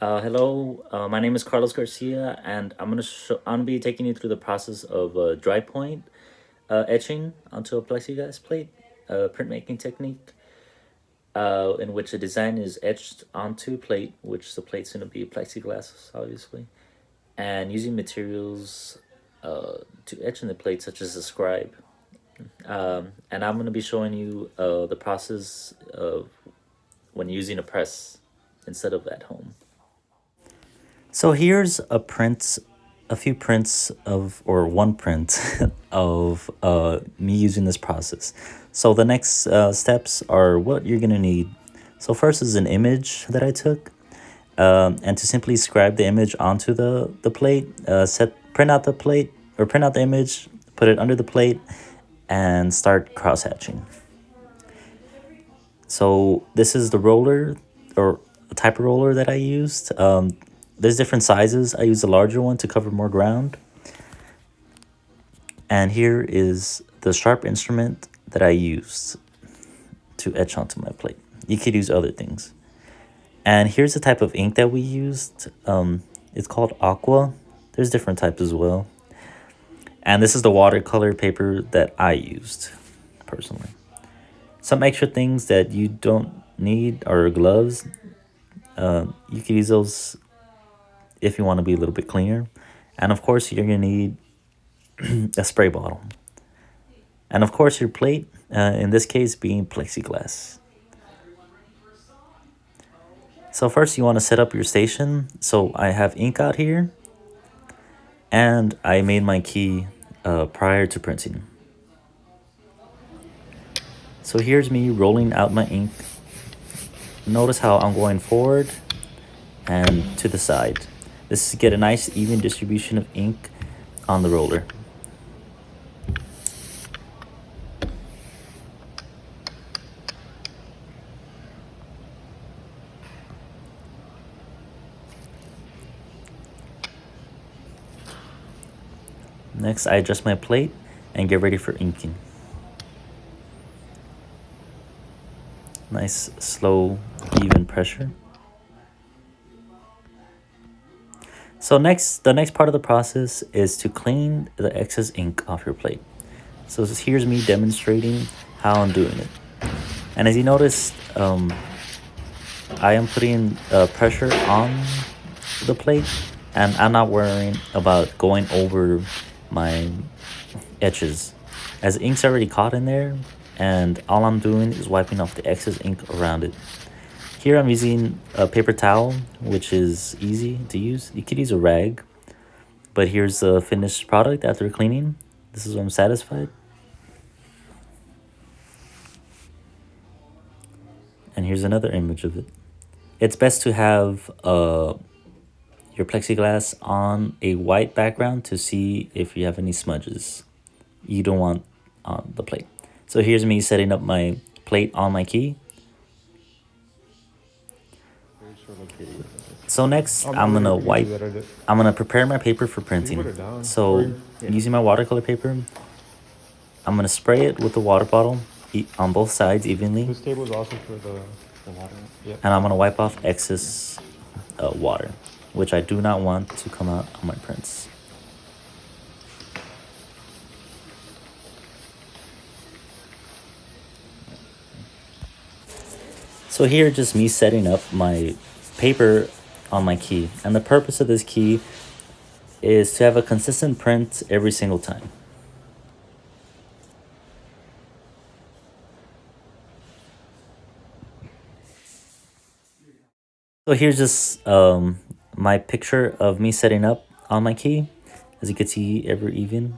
Hello, my name is Carlos Garcia, and I'm gonna be taking you through the process of Drypoint etching onto a plexiglass plate, printmaking technique, in which a design is etched onto plate, which the plate's gonna be plexiglass, obviously, and using materials to etch in the plate, such as a scribe. And I'm gonna be showing you the process of when using a press instead of at home. So here's a few prints of, or one print of me using this process. So the next steps are what you're gonna need. So first is an image that I took, and to simply scribe the image onto the plate, print out the plate, or print out the image, put it under the plate, and start cross hatching. So this is the roller, or the type of roller that I used. There's different sizes. I use a larger one to cover more ground. And here is the sharp instrument that I used to etch onto my plate. You could use other things. And here's the type of ink that we used. It's called aqua. There's different types as well. And this is the watercolor paper that I used personally. Some extra things that you don't need are gloves. You could use those if you want to be a little bit cleaner. And of course, you're going to need a spray bottle. And of course, your plate, in this case, being plexiglass. So first, you want to set up your station. So I have ink out here, and I made my key prior to printing. So here's me rolling out my ink. Notice how I'm going forward and to the side. This is to get a nice even distribution of ink on the roller. Next, I adjust my plate and get ready for inking. Nice, slow, even pressure. So the next part of the process is to clean the excess ink off your plate. So here's me demonstrating how I'm doing it. And as you notice, I am putting pressure on the plate, and I'm not worrying about going over my etches, as the ink's already caught in there, and all I'm doing is wiping off the excess ink around it. Here I'm using a paper towel, which is easy to use. You could use a rag, but here's the finished product after cleaning. This is what I'm satisfied. And here's another image of it. It's best to have your plexiglass on a white background to see if you have any smudges you don't want on the plate. So here's me setting up my plate on my key. So next, I'm gonna prepare my paper for printing. So using my watercolor paper, I'm gonna spray it with the water bottle on both sides evenly. This table is also for the water. Yep. And I'm gonna wipe off excess water, which I do not want to come out on my prints. So here, just me setting up my paper on my key. And the purpose of this key is to have a consistent print every single time. So here's just my picture of me setting up on my key. As you can see, ever even.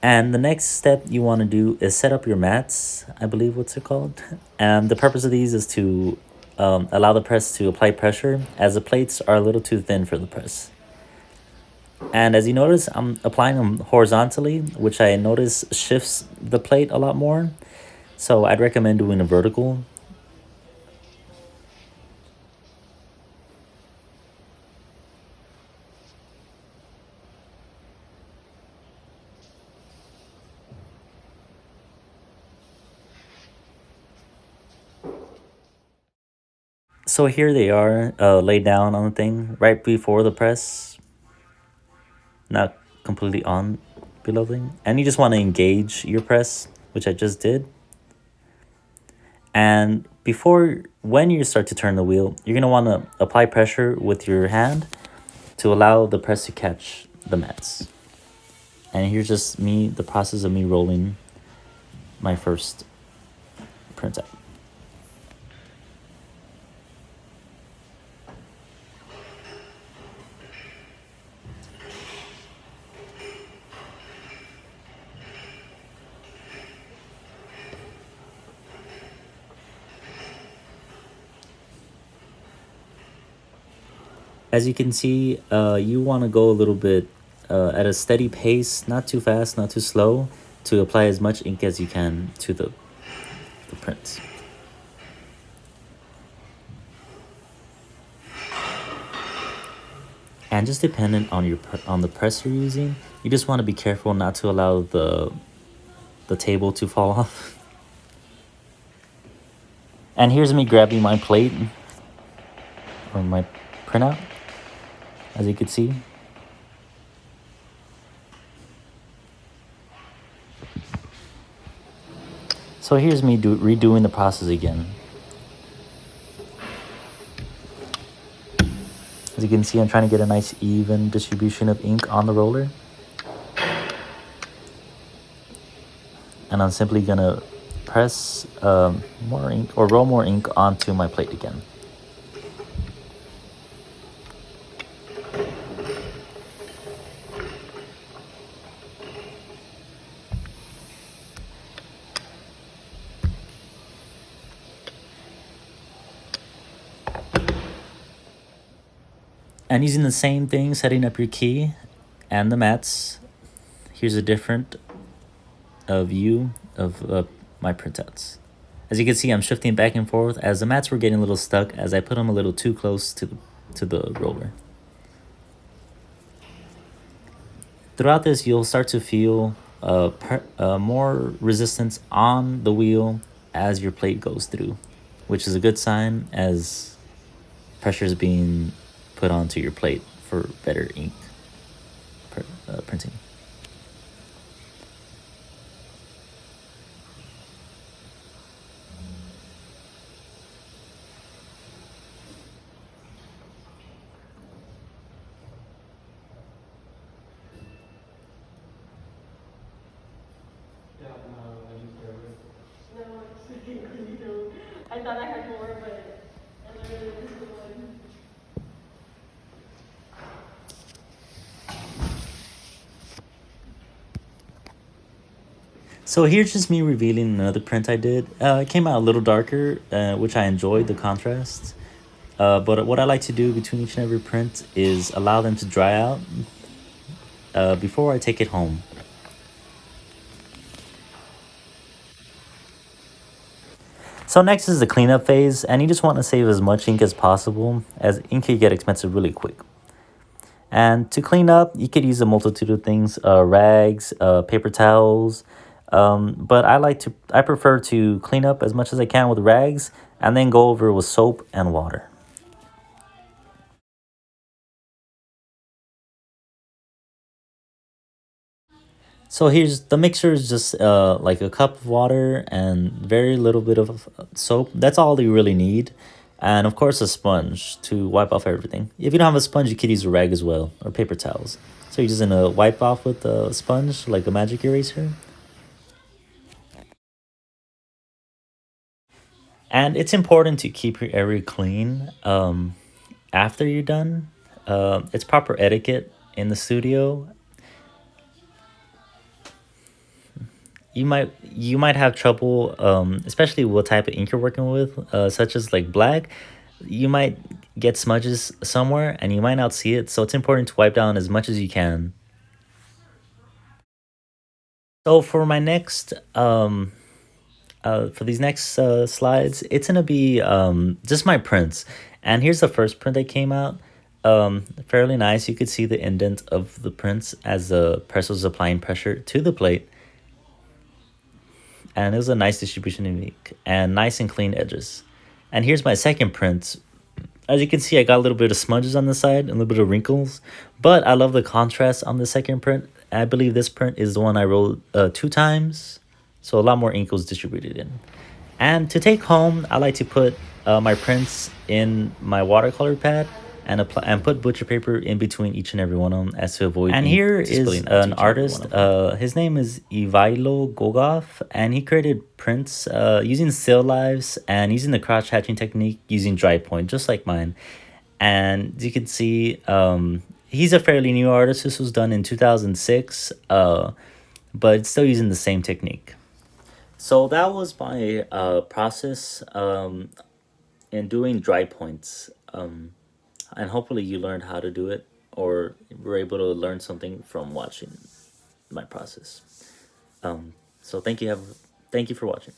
And the next step you want to do is set up your mats, I believe what's it called. And the purpose of these is to allow the press to apply pressure, as the plates are a little too thin for the press. And as you notice, I'm applying them horizontally, which I notice shifts the plate a lot more. So I'd recommend doing a vertical. So here they are, laid down on the thing right before the press, not completely on below thing. And you just want to engage your press, which I just did. And before, when you start to turn the wheel, you're going to want to apply pressure with your hand to allow the press to catch the mats. And here's just me, the process of me rolling my first printout. As you can see, you want to go a little bit at a steady pace, not too fast, not too slow, to apply as much ink as you can to the prints. And just dependent on on the press you're using, you just want to be careful not to allow the table to fall off. And here's me grabbing my plate or my printout, as you can see. So here's me redoing the process again. As you can see, I'm trying to get a nice even distribution of ink on the roller. And I'm simply gonna press more ink or roll more ink onto my plate again. And using the same thing, setting up your key and the mats. Here's a different view of my printouts. As you can see, I'm shifting back and forth as the mats were getting a little stuck as I put them a little too close to the roller. Throughout this, you'll start to feel more resistance on the wheel as your plate goes through, which is a good sign as pressure is being put onto your plate for better ink printing. No, it's okay, you don't. I thought I had more, but I literally just the one. So here's just me revealing another print I did. It came out a little darker, which I enjoyed the contrast. But what I like to do between each and every print is allow them to dry out before I take it home. So next is the cleanup phase, and you just want to save as much ink as possible, as ink can get expensive really quick. And to clean up, you could use a multitude of things, rags, paper towels. But I prefer to clean up as much as I can with rags and then go over with soap and water. So here's the mixture is just like a cup of water and very little bit of soap. That's all you really need. And of course a sponge to wipe off everything. If you don't have a sponge, you could use a rag as well or paper towels. So you're just gonna wipe off with a sponge like a magic eraser. And it's important to keep your area clean after you're done. It's proper etiquette in the studio. You might have trouble, especially what type of ink you're working with, such as like black. You might get smudges somewhere and you might not see it, so it's important to wipe down as much as you can. So for my next for these next slides, it's gonna be just my prints. And here's the first print that came out. Fairly nice. You could see the indent of the prints as the press was applying pressure to the plate. And it was a nice distribution of ink and nice and clean edges. And here's my second print. As you can see, I got a little bit of smudges on the side and a little bit of wrinkles, but I love the contrast on the second print. I believe this print is the one I rolled 2 times, so a lot more ink was distributed in. And to take home, I like to put my prints in my watercolor pad and apply and put butcher paper in between each and every one of them as to avoid. And here is an artist. His name is Ivailo Gogov, and he created prints using still lives and using the cross hatching technique using Drypoint, just like mine. And you can see he's a fairly new artist. This was done in 2006, but it's still using the same technique. So that was my process in doing dry points. And hopefully you learned how to do it or were able to learn something from watching my process. So thank you for watching.